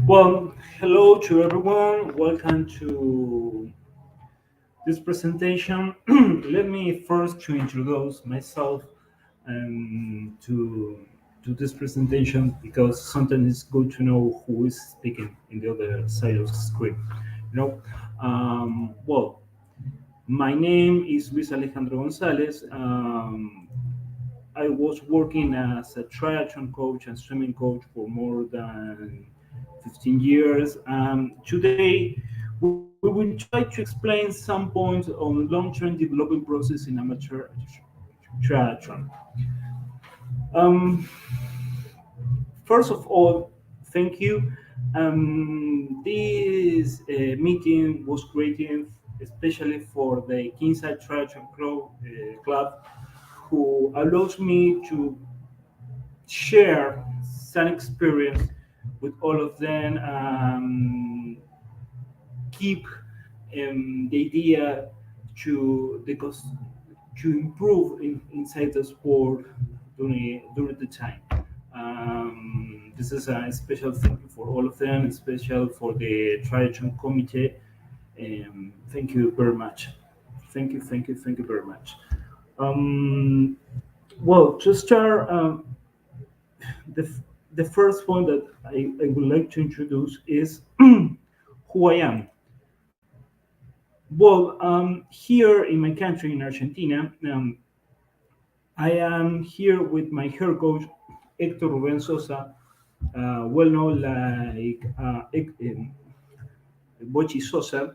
Well, hello to everyone. Welcome to this presentation. Let me first to introduce myself to this presentation because sometimes it's good to know who is speaking in the other side of the screen. You know, well, my name is Luis Alejandro Gonzalez. I was working as a triathlon coach and swimming coach for more than 15 years. Today, we will try to explain some points on long-term development process in amateur triathlon. Um, First of all, thank you. This meeting was created especially for the Kingside Triathlon Club, who allows me to share some experience with all of them. Keep the idea to to improve inside the sport during the time. This is a special thank you for all of them, special for the triathlon committee. Thank you very much. Thank you very much. Um, well, to start, the first point that I would like to introduce is who I am. Well, here in my country, in Argentina, I am here with my hair coach, Hector Sosa, well known like Bochi Sosa,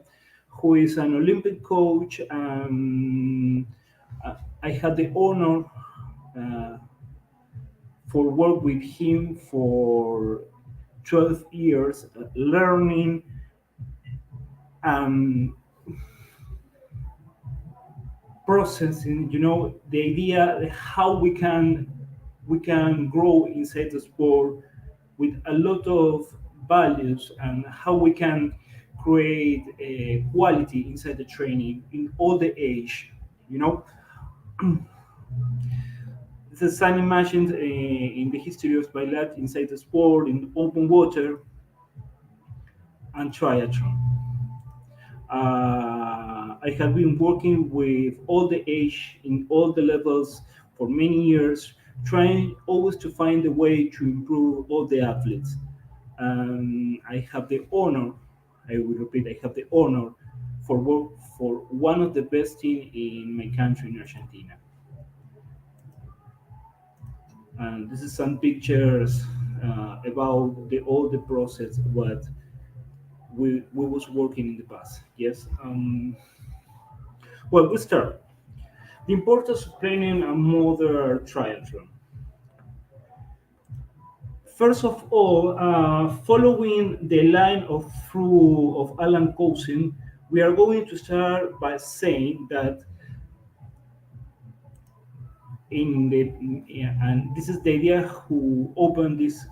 who is an Olympic coach. I had the honor uh, for work with him for 12 years, learning um, processing, the idea how we can grow inside the sport with a lot of values and how we can create a quality inside the training in all the age. You know, this is an imagined in the history of biathlon inside the sport in open water and triathlon. I have been working with all the age in all the levels for many years, trying always to find a way to improve all the athletes. I have the honor, I will repeat, I have the honor for work for one of the best team in my country in Argentina. And this is some pictures about the all the process what we was working in the past. Yes. Well, we start. The importance of planning a modern triathlon. First of all, following the line of through of Alan Cousin, we are going to start by saying that in the yeah, and this is the idea who opened this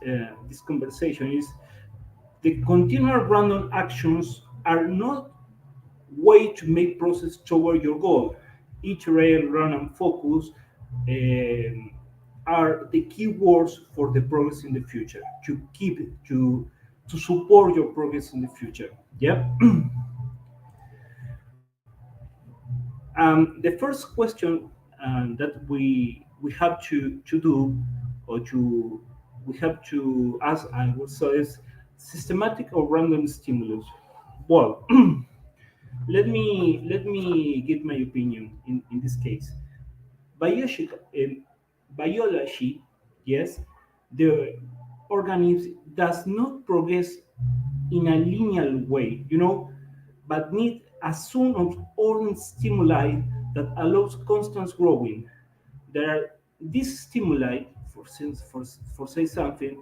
conversation is the continual random actions are not way to make process toward your goal. Iterate, run, and focus um, are the key words for the progress in the future. To keep to support your progress in the future. Yeah. The first question that we have to do or to we have to ask and also is systematic or random stimulus. Well, let me give my opinion in this case. Biology, biology, yes, the organism does not progress in a linear way, but need a soon of ordinary stimuli that allows constant growing. There are these stimuli, for say something,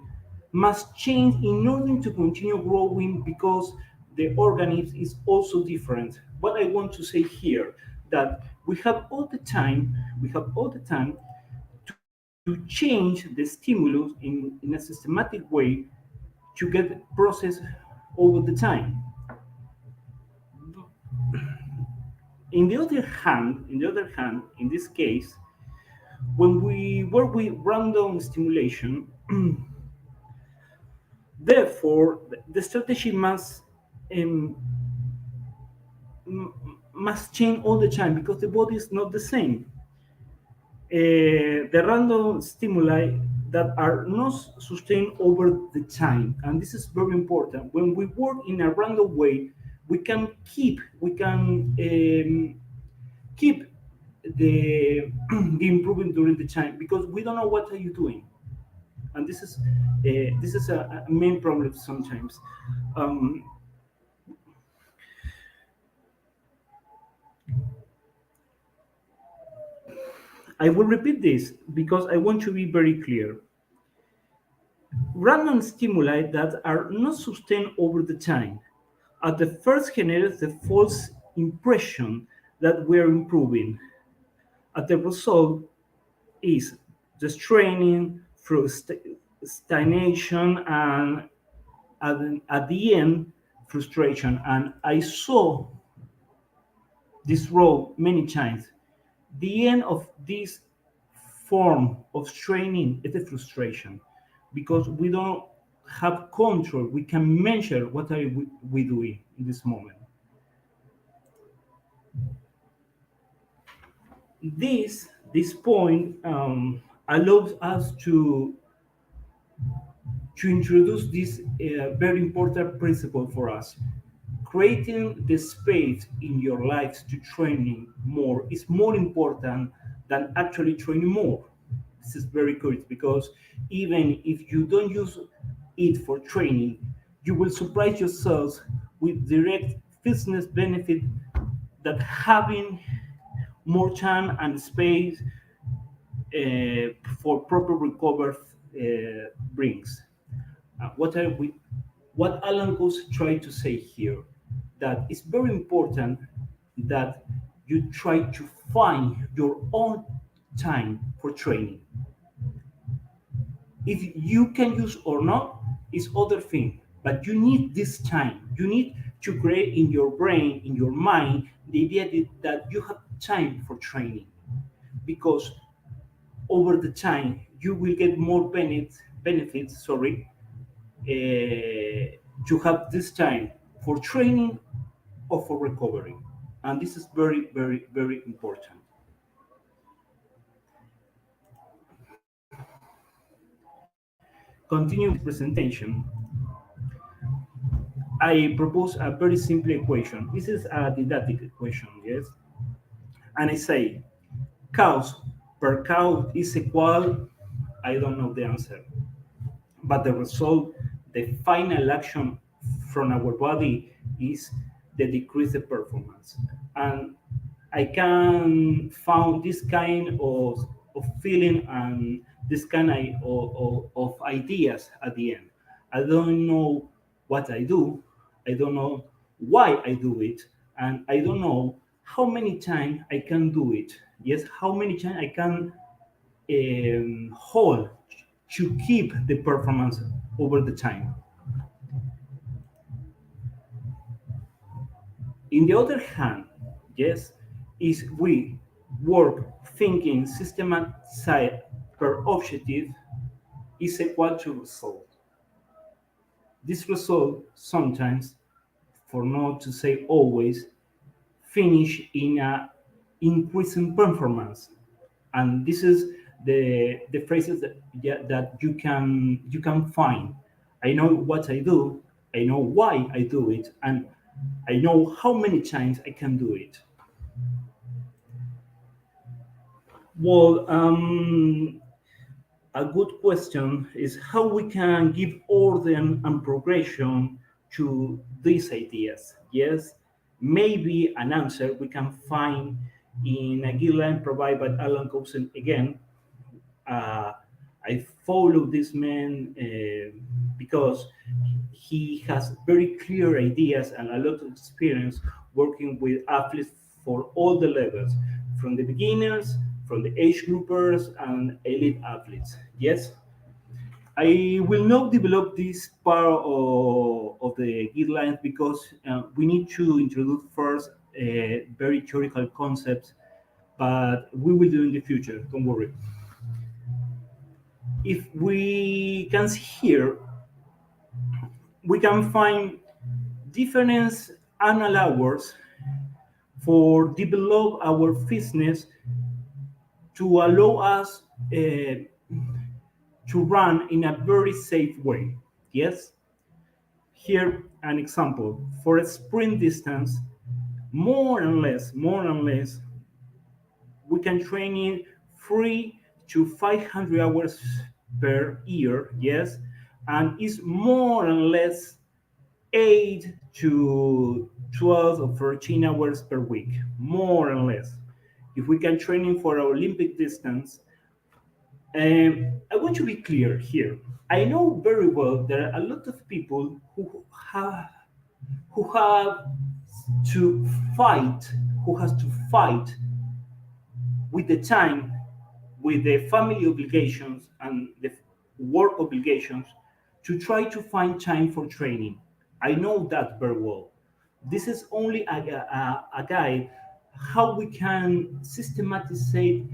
must change in order to continue growing because the organism is also different. What I want to say here that we have all the time to change the stimulus in a systematic way to get process over the time. In this case, when we work with random stimulation, Therefore, the strategy um, must change all the time because the body is not the same. The random stimuli that are not sustained over the time, and this is very important. When we work in a random way, we can keep the the improvement during the time because we don't know what are you doing, and this is a main problem sometimes. Um, I will repeat this because I want to be very clear. Random stimuli that are not sustained over the time at the first generate the false impression that we are improving. At the result is the straining, stagnation, and at the end, frustration. And I saw this road many times. The end of this form of training is the frustration because we don't have control. We can measure what are we doing in this moment. This point allows us to introduce this very important principle for us. Creating the space in your lives to training more is more important than actually training more. This is very good because even if you don't use it for training, you will surprise yourselves with direct business benefit that having more time and space for proper recovery brings. What are we? What Alan Goes try to say here, that it's very important that you try to find your own time for training. If you can use or not is other thing, but you need this time. You need to create in your brain, in your mind, the idea that you have time for training, because over the time you will get more benefits. Sorry, to have this time for training or for recovery. And this is very, very, very important. Continue with presentation. I propose a very simple equation. This is a didactic equation, yes? And I say cows per cow is equal, I don't know the answer, but the result, the final action from our body is the decreased performance. And I can found this kind of feeling and this kind of ideas at the end. I don't know what I do. I don't know why I do it. And I don't know how many times I can do it. Yes, how many times I can hold to keep the performance over the time. In the other hand, yes, is we work thinking systematic side per objective is equal to result. This result sometimes, for not to say always, finish in a increasing performance. And this is the phrases that, yeah, that you can find. I know what I do, I know why I do it, and I know how many times I can do it. Well, a good question is how we can give order and progression to these ideas. Yes, maybe an answer we can find in a guideline provided by Alan Cousin again. uh, I follow this man because he has very clear ideas and a lot of experience working with athletes for all the levels, from the beginners, from the age groupers, and elite athletes. Yes, I will not develop this part of the guidelines because we need to introduce first very theoretical concepts, but we will do in the future. Don't worry. If we can see here, we can find different annual hours for develop our fitness to allow us to run in a very safe way. Yes, here an example for a sprint distance, more and less, we can train in 3 to 500 hours per year. Yes, and it's more or less 8 to 12 or 13 hours per week, more or less. If we can training for our Olympic distance, I want to be clear here. I know very well there are a lot of people who have to fight, who has to fight with the time, with the family obligations and the work obligations to try to find time for training. I know that very well. This is only a guide how we can systematize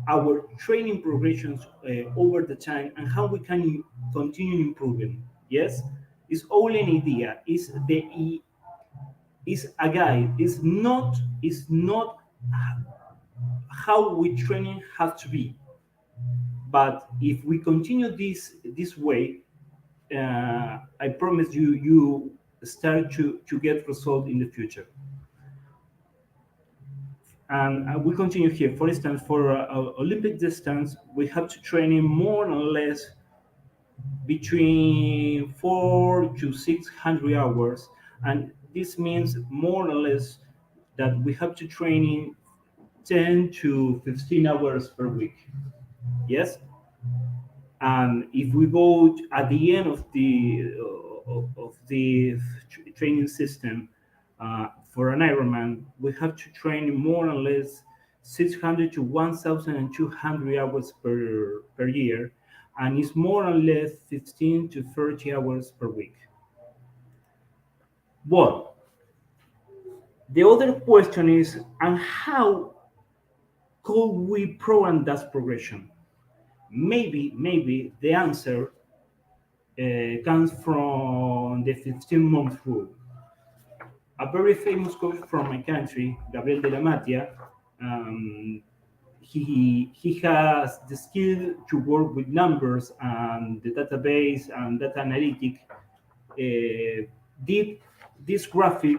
our training progressions over the time and how we can continue improving. Yes, it's only an idea. Is a guide. It's not how we training has to be. But if we continue this way, I promise you start to get result in the future. And we continue here. For instance, for Olympic distance, we have to train in more or less between 4 to 600 hours, and this means more or less that we have to train in 10 to 15 hours per week. Yes, and if we go at the end of the training system for an Ironman, we have to train more or less 600 to 1,200 hours per year, and it's more or less 15 to 30 hours per week. But the other question is, and how could we program that progression? Maybe the answer comes from the 15-month rule. A very famous coach from my country, Gabriel de la Matia, um, he has the skill to work with numbers and the database and data analytic. Did this graphic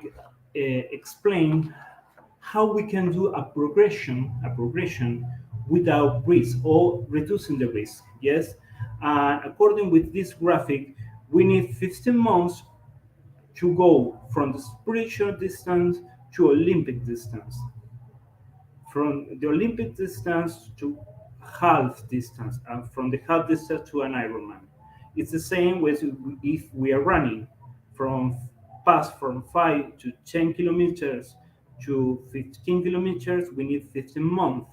explain how we can do a progression without risk or reducing the risk. Yes, and according with this graphic, we need 15 months to go from the spiritual distance to Olympic distance, from the Olympic distance to half distance, and from the half distance to an Ironman. It's the same with if we are running from pass from 5 to 10 kilometers to 15 kilometers, we need 15 months.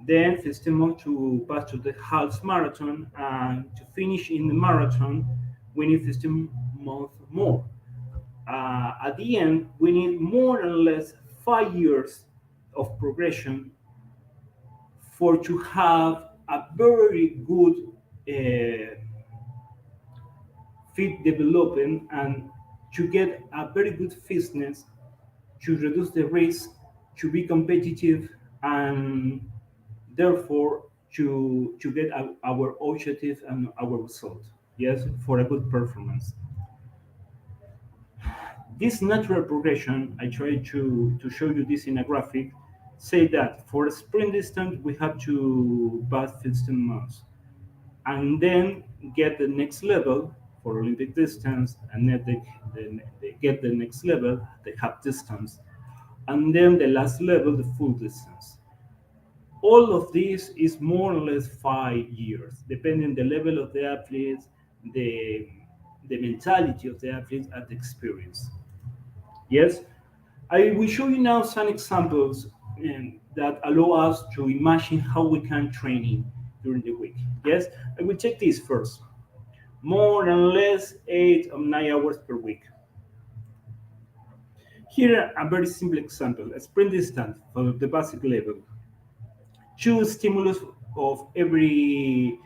Then 15 months to pass to the half marathon, and to finish in the marathon, we need 15 months more. At the end, we need more or less 5 years of progression for to have a very good uh, fit development and to get a very good fitness, to reduce the risk, to be competitive, and therefore to get our objective and our result. Yes, for a good performance. This natural progression, I try to show you this in a graphic, say that for a sprint distance we have to pass 15 months and then get the next level for Olympic distance, and then they get the next level, the half distance, and then the last level, the full distance. All of this is more or less 5 years, depending the level of the athletes, the the mentality of the athletes, and the experience. Yes, I will show you now some examples that allow us to imagine how we can training during the week. Yes, I will take this first. More or less 8 or 9 hours per week. Here, a very simple example: a sprint distance for the basic level. Choose stimulus of every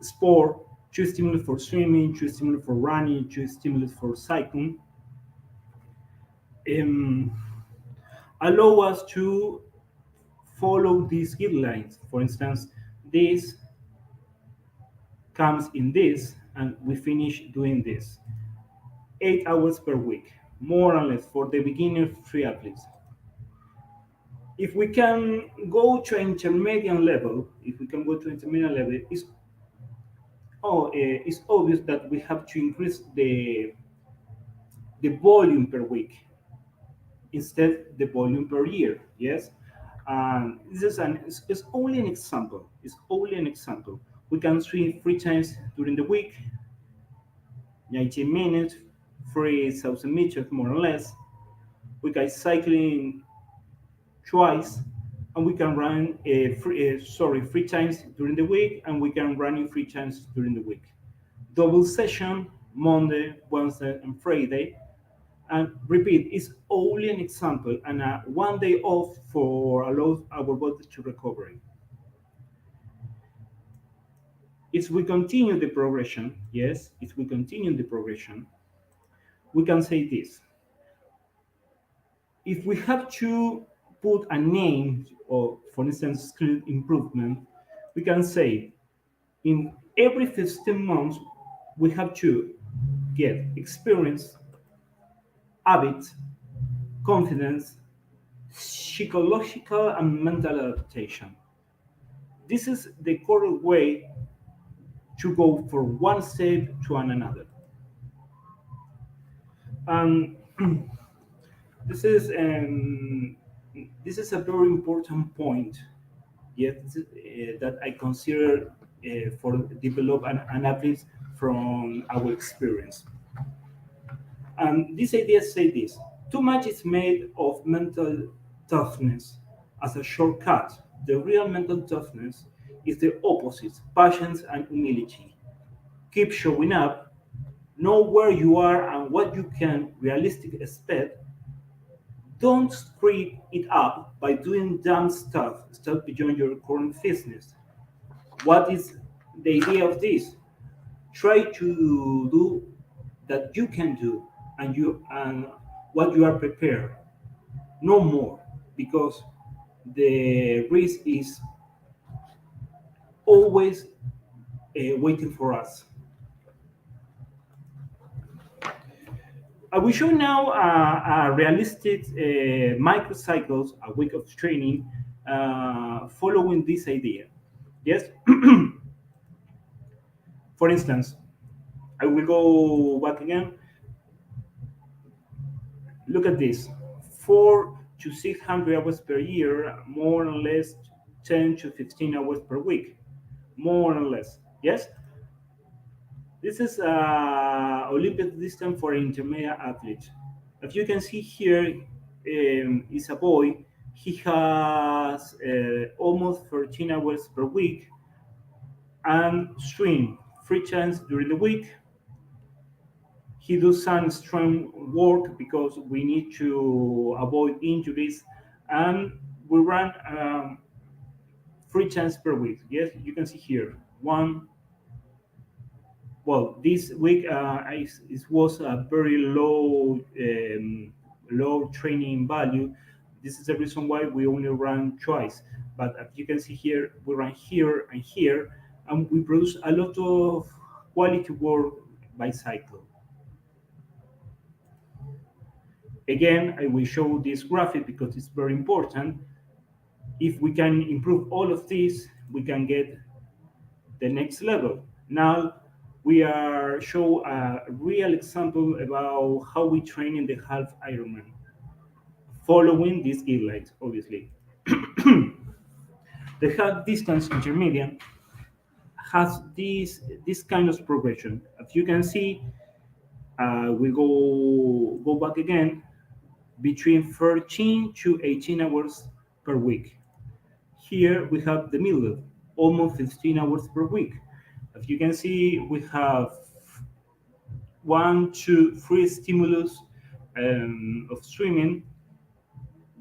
sport. two stimulus for swimming, two stimulus for running, two stimulus for cycling, um, allow us to follow these guidelines. For instance, this comes in this, and we finish doing this. 8 hours per week, more or less, for the beginner triathletes. If we can go to intermediate level, if we can go to intermediate level, it's obvious that we have to increase the volume per week instead the volume per year. Yes, and it's only an example. It's only an example. We can swim 3 times during the week, 90 minutes, 3,000 meters more or less. We can cycling twice, and we can run 3 times during the week, and we can run it 3 times during the week. Double session Monday, Wednesday, and Friday. And repeat, it's only an example, and one day off for allows our body to recover. If we continue the progression, yes, if we continue the progression, we can say this. If we have to put a name, or for instance, skill improvement, we can say in every 15 months, we have to get experience, habit, confidence, psychological and mental adaptation. This is the correct way to go from one step to another. And this is um, this is a very important point. Yes, that I consider for develop an analysis from our experience. And this idea say this: too much is made of mental toughness as a shortcut. The real mental toughness is the opposite: patience and humility. Keep showing up, know where you are and what you can realistically expect. Don't screw it up by doing dumb stuff beyond your current business. What is the idea of this? Try to do that you can do, and what you are prepared, no more, because the risk is always waiting for us. I will show now a realistic microcycles, a week of training, following this idea. Yes, for instance, I will go back again. Look at this: 4 to 600 hours per year, more or less 10 to 15 hours per week, more or less. Yes, this is Olympic distance for intermediate athlete. As you can see here, is a boy. He has almost 13 hours per week and swim 3 times during the week. He does some strength work because we need to avoid injuries, and we run 3 times per week. Yes, you can see here one. Well, this week it was a very low training value. This is the reason why we only run twice. But as you can see here, we run here, and we produce a lot of quality work by cycle. Again, I will show this graphic because it's very important. If we can improve all of this, we can get the next level. Now we are show a real example about how we train in the half Ironman, following these guidelines, obviously. The half distance intermediate has this kind of progression. As you can see, we go back again, between 13 to 18 hours per week. Here we have the middle, almost 15 hours per week. As you can see, we have 1 to 3 stimulus of swimming,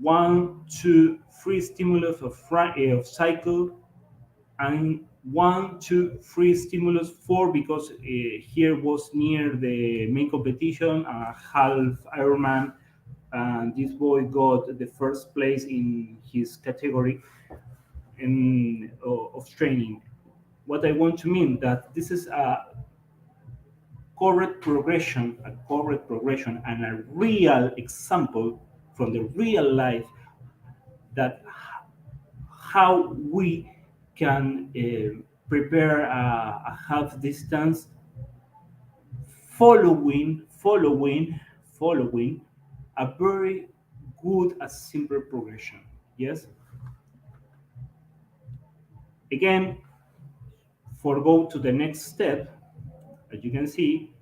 1 to 3 stimulus of cycle, and one, two, three stimulus, four because here was near the main competition, half Ironman, and this boy got the first place in his category of training. What I want to mean that this is a correct progression, and a real example from the real life that how we can prepare a half distance following a very good and simple progression. Yes. Again, forgo to the next step. As you can see,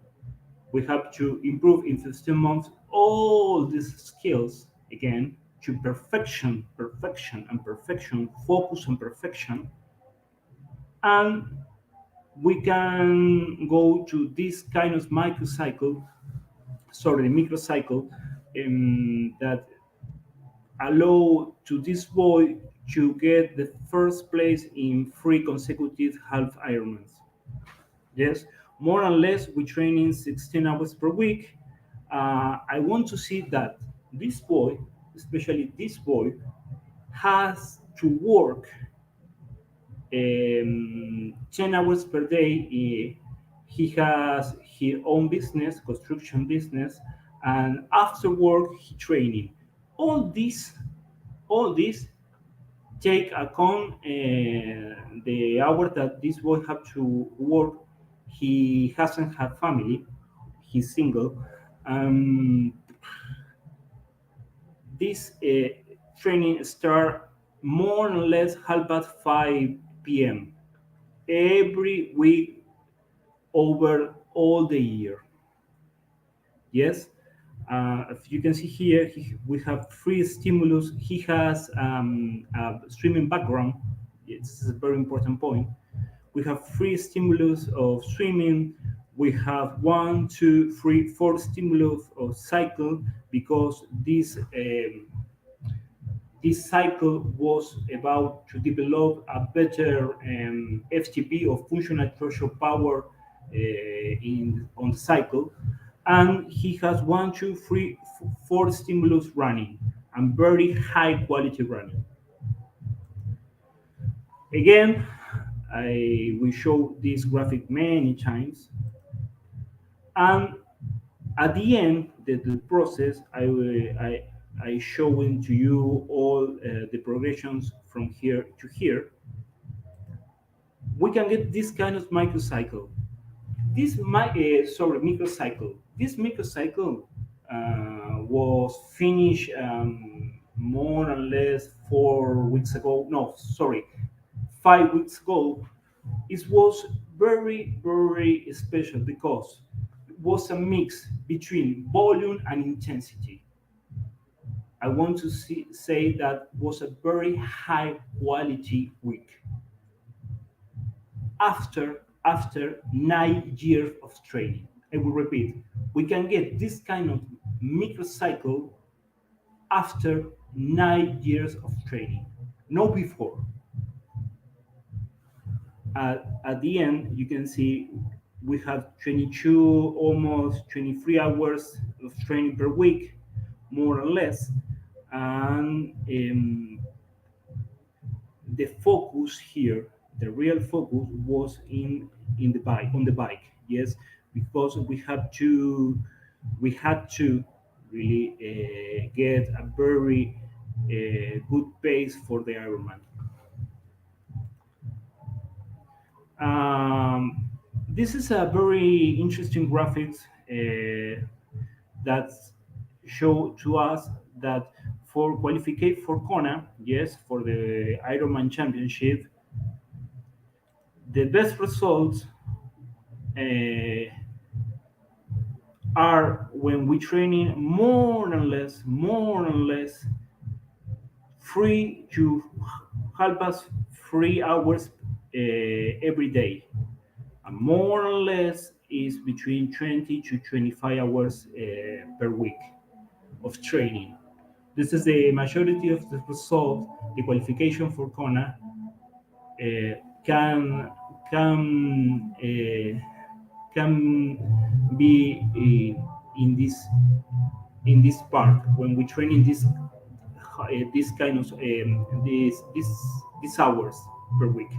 we have to improve in 15 months all these skills again to perfection, perfection, and perfection, focus on perfection. And we can go to this kind of microcycle that allow to this boy to get the first place in three consecutive half Ironmans. Yes, more or less we training 16 hours per week. I want to see that this boy, especially this boy, has to work 10 hours per day. He has his own business, construction business, and after work he training. All this, all this take account the hour that this boy have to work. He hasn't had family. He's single. Um, this training start more or less half past 5 p.m. every week over all the year. Yes. If you can see here, we have three stimulus. He has a swimming background. This is a very important point. We have three stimulus of swimming. We have one, two, three, four stimulus of cycle because this cycle was about to develop a better FTP or functional threshold power in on the cycle, and he has one, two, three, four stimulus running and very high quality running. Again, I will show this graphic many times, and at the end the process I showing to you all the progressions from here to here. We can get this kind of microcycle. Microcycle. This microcycle was finished more or less 4 weeks ago. No, sorry, 5 weeks ago. It was very special because it was a mix between volume and intensity. I want to say that was a very high quality week. After 9 years of training, I will repeat, we can get this kind of microcycle after 9 years of training, no before. At the end, you can see we have 22, almost 23 hours of training per week, more or less, and the focus here, the real focus was in the bike, on the bike. Yes, because we had to really get a very good pace for the Ironman. This is a very interesting graphics that show to us that for qualify for Kona, yes, for the Ironman Championship, the best results uh, are when we training more or less 3 to 3 hours every day. And more or less is between 20 to 25 hours per week of training. This is the majority of the result, the qualification for Kona. can can can be in this part when we train in this kind of these hours per week.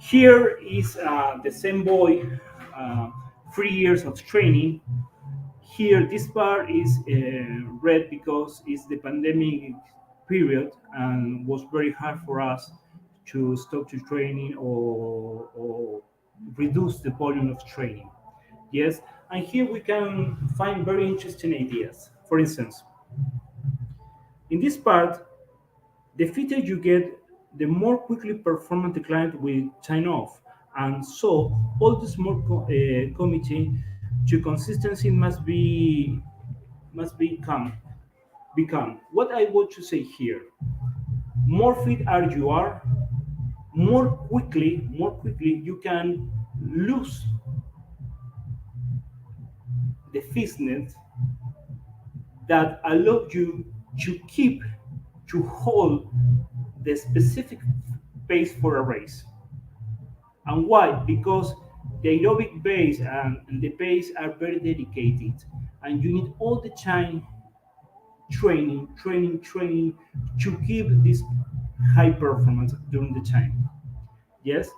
Here is the same boy, uh, 3 years of training. Here, this part is red because it's the pandemic period and was very hard for us to stop to training or reduce the volume of training. Yes, and here we can find very interesting ideas. For instance, in this part, the fitter you get, the more quickly performant the client will sign off. And so, all this more committee to consistency must become. What I want to say here: more fit are you are, more quickly you can lose the fitness that allow you to keep to hold the specific pace for a race. And why? Because the aerobic base and the pace are very dedicated, and you need all the time training to keep this high performance during the time. Yes,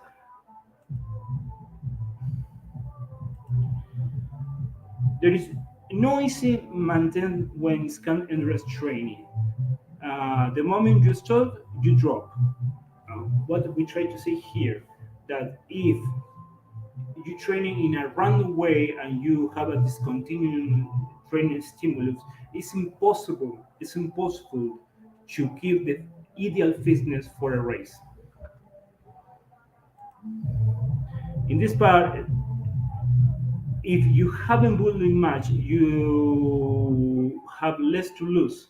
there is no easy maintain when scan and rest training. The moment you stop, you drop. What we try to say here that if you training in a random way and you have a discontinuing training stimulus, it's impossible to keep the ideal fitness for a race. In this part, if you haven't bullied much, you have less to lose.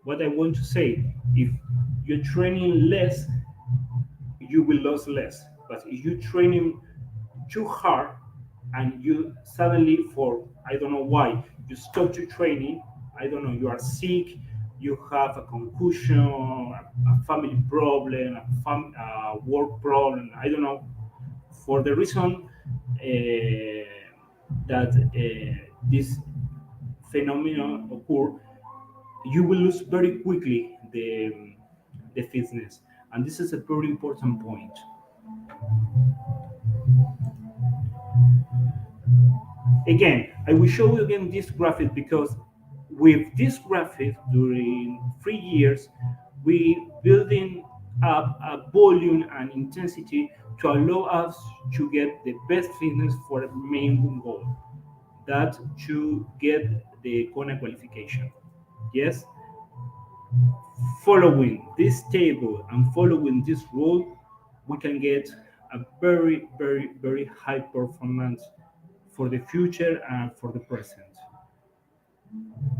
What I want to say, if you're training less, you will lose less. But if you're training too hard and you suddenly, for I don't know why, you stop your training, I don't know, you are sick, you have a concussion, a family problem, work problem, I don't know, for the reason that this phenomenon occur, you will lose very quickly the fitness, and this is a very important point. Again, I will show you again this graphic because with this graphic during 3 years, we building up a volume and intensity to allow us to get the best fitness for the main goal, that to get the Kona qualification. Yes, following this table and following this rule, we can get a very high performance for the future and for the present.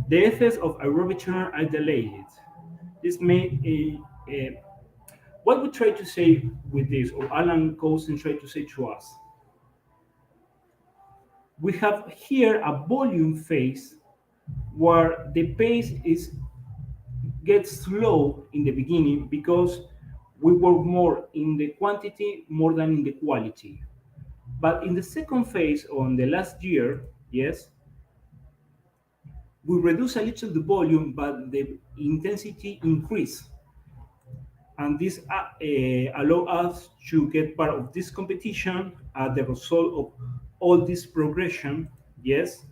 The effects of aerobic training are delayed. This made what we try to say with this, or Alan Coulson tried to say to us. We have here a volume phase where the pace is gets slow in the beginning because we work more in the quantity more than in the quality. But in the second phase on the last year, yes, we reduce a little the volume, but the intensity increase, and this allow us to get part of this competition. The result of all this progression, yes,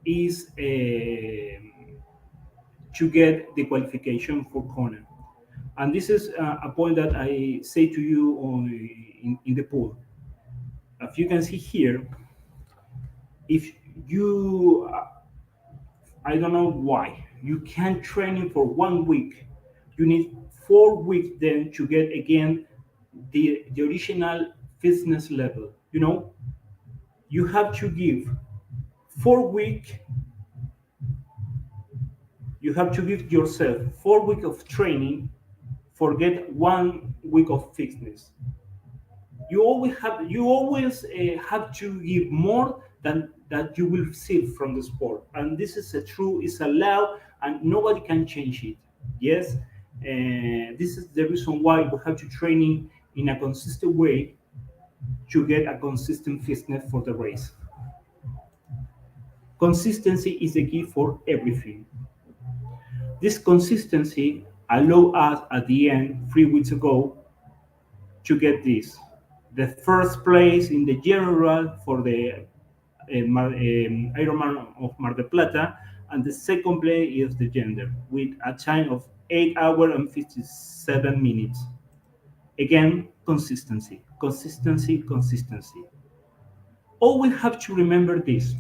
is to get the qualification for Kona. And this is a point that I say to you in the pool. As you can see here, if you, I don't know why, you can't train it for 1 week. You need 4 weeks then to get again the original fitness level. You know, you have to give 4 week. You have to give yourself 4 weeks of training, forget 1 week of fitness. You always have to give more than that you will receive from the sport, and this is a true is allowed and nobody can change it. Yes, And this is the reason why we have to training in a consistent way to get a consistent fitness for the race. Consistency is the key for everything. This consistency allowed us at the end, 3 weeks ago, to get this. The first place in the general for the Ironman of Mar del Plata, and the second place is the gender with a time of 8 hours and 57 minutes. Again, consistency, consistency, consistency. Always have to remember this.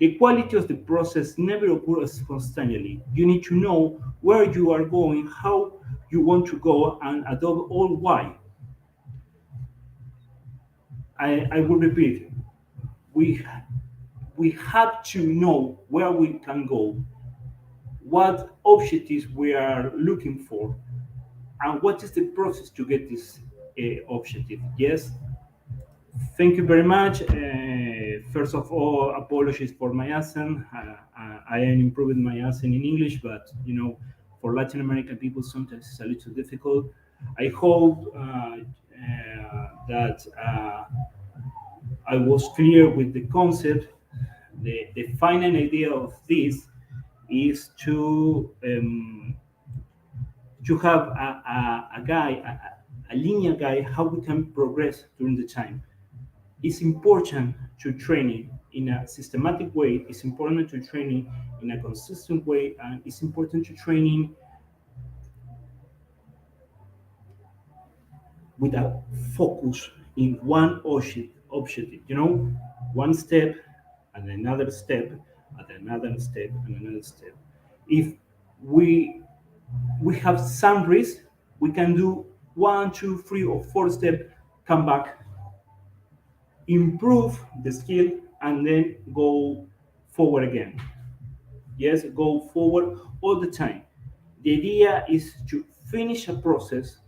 The quality of the process never occurs constantly. You need to know where you are going, how you want to go, and above all, why. I will repeat, we, we have to know where we can go, what objectives we are looking for, and what is the process to get this objective. Yes, thank you very much. First of all, apologies for my accent. I am improving my accent in English, but for Latin American people, sometimes it's a little difficult. I hope that I was clear with the concept. The final idea of this is to have a guy, a linear guy, how we can progress during the time. It's important to training in a systematic way. It's important to training in a consistent way, and it's important to training with a focus in one objective. One step and another step and another step and another step. If we we have some risk, we can do 1, 2, 3, or 4 steps, come back, improve the skill, and then go forward again. Yes, go forward all the time. The idea is to finish a process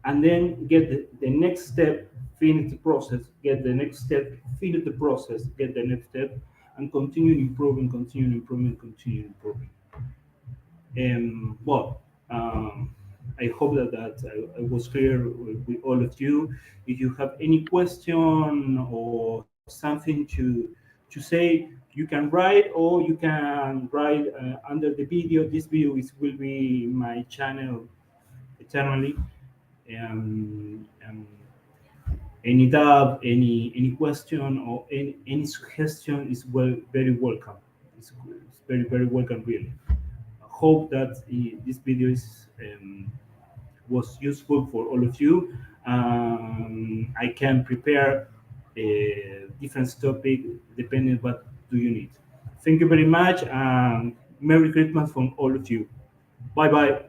and then get the next step, finish the process, get the next step, finish the process, get the next step, and continue improving, continue improving, continue improving. Well, I hope that I was clear with all of you. If you have any question or something to say, you can write, or you can write under the video. This video will be my channel eternally. Any doubt, any question, or any suggestion is very welcome. It's very welcome, really. I hope that this video was useful for all of you. I can prepare a different topic depending what do you need. Thank you very much, and Merry Christmas from all of you. Bye bye.